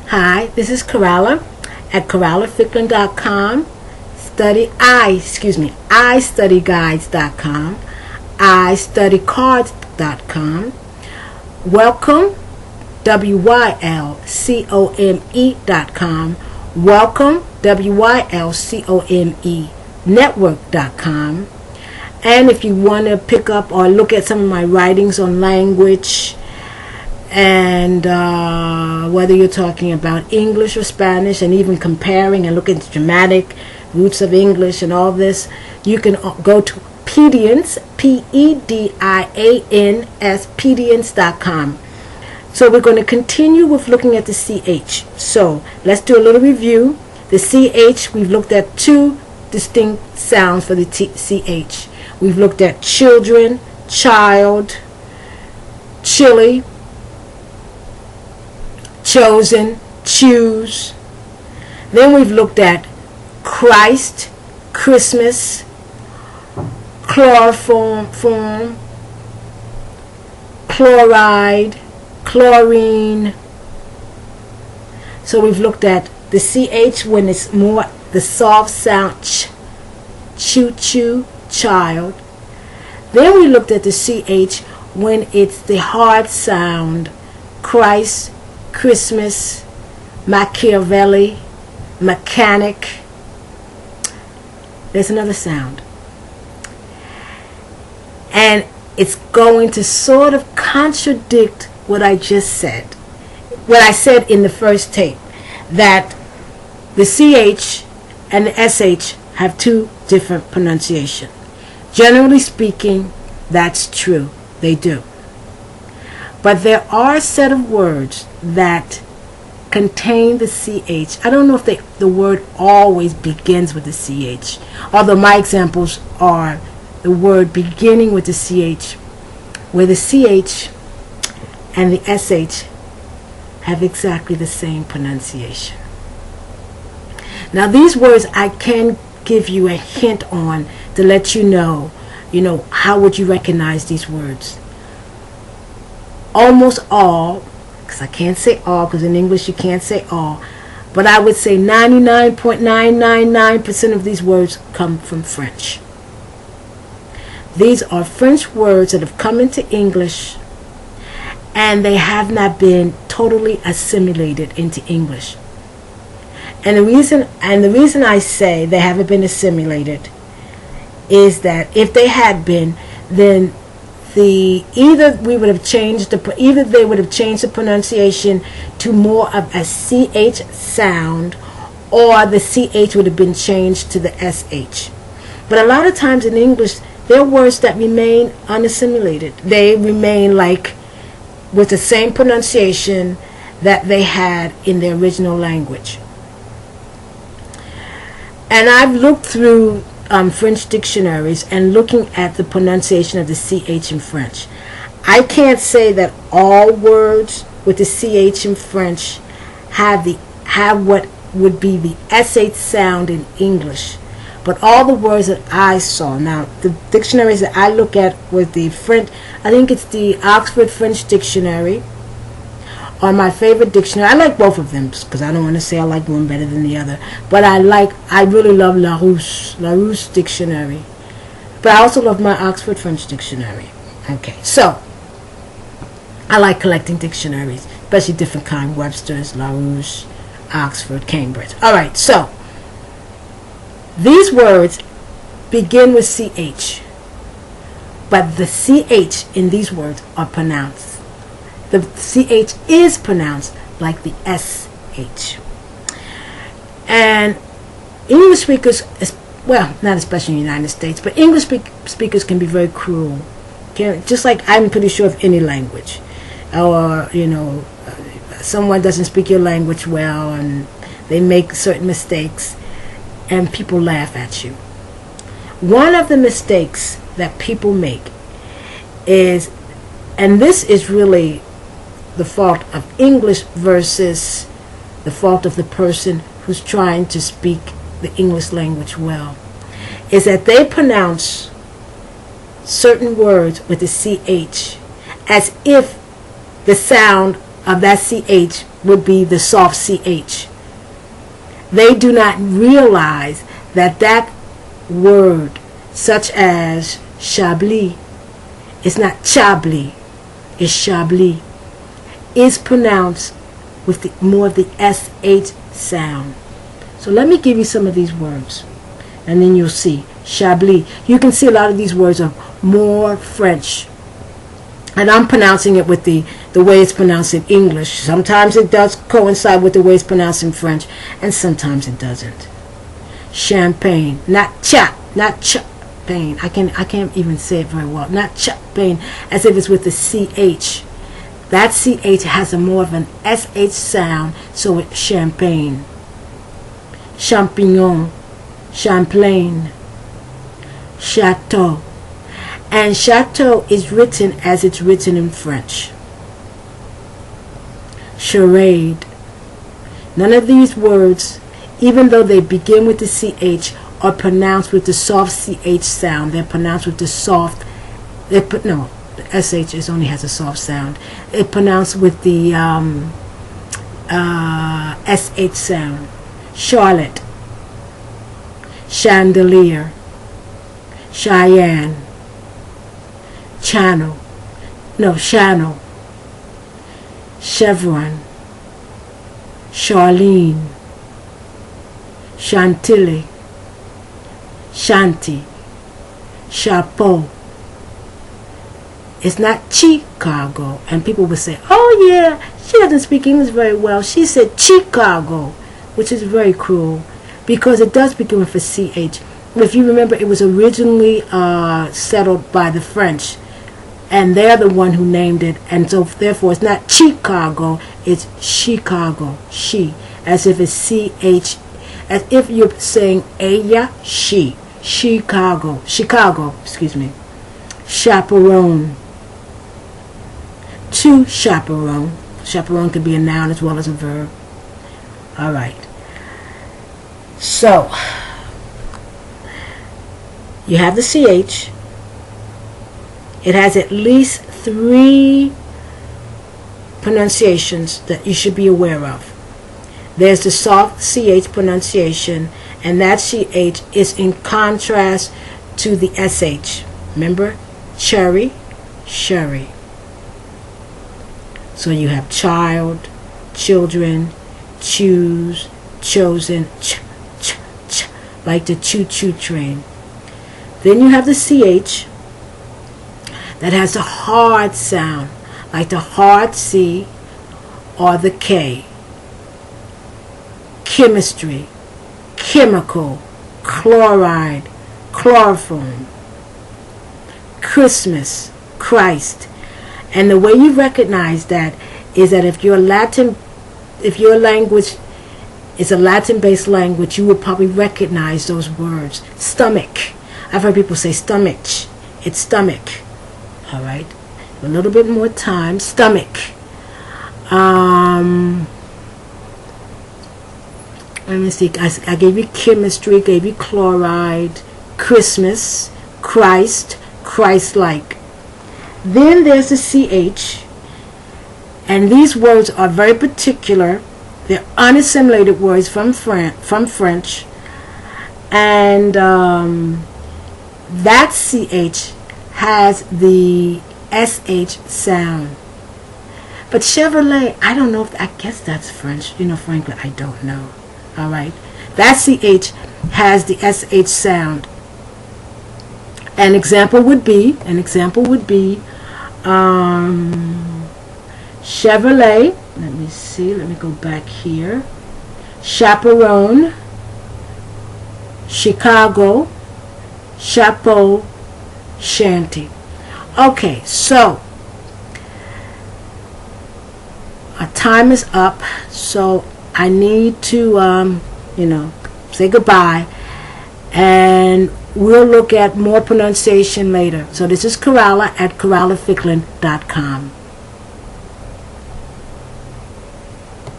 Hi, this is Coralla at CorallaFicklin.com, iStudyGuides.com, iStudyCards.com. Welcome, WYLCOME.com. Welcome, WYLCOME Network.com. And if you want to pick up or look at some of my writings on language, and whether you're talking about English or Spanish, and even comparing and looking at the dramatic roots of English and all this, you can go to Pedians, PEDIANS, Pedians.com. So we're going to continue with looking at the CH. So let's do a little review. The CH, we've looked at two distinct sounds for the CH. We've looked at children, child, chili, chosen, choose. Then we've looked at Christ, Christmas, chloroform, chloride, chlorine. So we've looked at the CH when it's more the soft sound ch, choo choo, child. Then we looked at the CH when it's the hard sound Christ, Christmas, Machiavelli, mechanic. There's another sound. And it's going to sort of contradict what I just said. What I said in the first tape, that the CH and the SH have two different pronunciations. Generally speaking, that's true. They do. But there are a set of words that contain the CH. I don't know if the word always begins with the CH, although my examples are the word beginning with the CH, where the CH and the SH have exactly the same pronunciation. Now these words I can give you a hint on to let you know, how would you recognize these words? Almost all, because I can't say all, because in English you can't say all, but I would say 99.999% of these words come from French. These are French words that have come into English, and they have not been totally assimilated into English. And the reason I say they haven't been assimilated is that if they had been, then either they would have changed the pronunciation to more of a CH sound, or the CH would have been changed to the SH. But a lot of times in English, there are words that remain unassimilated. They remain like with the same pronunciation that they had in their original language. And I've looked through French dictionaries and looking at the pronunciation of the CH in French. I can't say that all words with the CH in French have what would be the SH sound in English. But all the words that I saw, now the dictionaries that I look at with the French, I think it's the Oxford French Dictionary, are my favorite dictionary. I like both of them because I don't want to say I like one better than the other. But I really love Larousse Dictionary. But I also love my Oxford French Dictionary. Okay, so I like collecting dictionaries, especially different kind, Webster's, Larousse, Oxford, Cambridge. All right, so these words begin with CH, but the CH in these words are pronounced. The CH is pronounced like the SH. And English speakers, well, not especially in the United States, but English speakers can be very cruel. Just like I'm pretty sure of any language. Or, someone doesn't speak your language well and they make certain mistakes and people laugh at you. One of the mistakes that people make is, and this is really the fault of English versus the fault of the person who's trying to speak the English language well, is that they pronounce certain words with the CH as if the sound of that CH would be the soft CH. They do not realize that that word, such as Chablis, it's not Chablis, it's Chablis, is pronounced with more of the SH sound. So let me give you some of these words, and then you'll see. Chablis. You can see a lot of these words are more French. And I'm pronouncing it with the way it's pronounced in English. Sometimes it does coincide with the way it's pronounced in French, and sometimes it doesn't. Champagne. Not champagne. I can't even say it very well. Not champagne, as if it's with the CH. That CH has a more of an SH sound, so it's champagne. Champignon. Champlain. Chateau. And chateau is written as it's written in French. Charade. None of these words, even though they begin with the CH, are pronounced with the soft CH sound. They're pronounced with the soft, the SH only has a soft sound. It's pronounced with the SH sound. Charlotte. Chandelier. Cheyenne. Channel. Chevron. Charlene. Chantilly. Shanty. Chapeau. It's not Chicago. And people would say, oh yeah, she doesn't speak English very well. She said Chicago, which is very cruel, because it does begin with a CH. If you remember, it was originally settled by the French, and they're the one who named it, and so therefore it's not Chicago, it's Chicago, she, as if it's CH, as if you're saying ella, she, Chicago, excuse me. Chaperone. To chaperone. Chaperone could be a noun as well as a verb. All right. So, you have the CH. It has at least 3 pronunciations that you should be aware of. There's the soft CH pronunciation, and that CH is in contrast to the SH. Remember? Cherry, sherry. So you have child, children, choose, chosen, like the choo-choo train. Then you have the CH that has a hard sound, like the hard C or the K. Chemistry, chemical, chloride, chloroform. Christmas, Christ. And the way you recognize that is that if your language is a Latin-based language, you will probably recognize those words. Stomach. I've heard people say stomach. It's stomach. All right. A little bit more time. Stomach. Let me see. I gave you chemistry, gave you chloride, Christmas, Christ, Christ-like. Then there's the CH, and these words are very particular. They're unassimilated words from French, and that CH has the SH sound. But Chevrolet, I don't know I guess that's French. Frankly, I don't know. All right, that CH has the SH sound. An example would be Chevrolet. Let me see. Let me go back here. Chaperone, Chicago, chapeau, shanty. Okay, so our time is up, so I need to say goodbye, and we'll look at more pronunciation later. So this is Coralla at CorallaFicklin.com.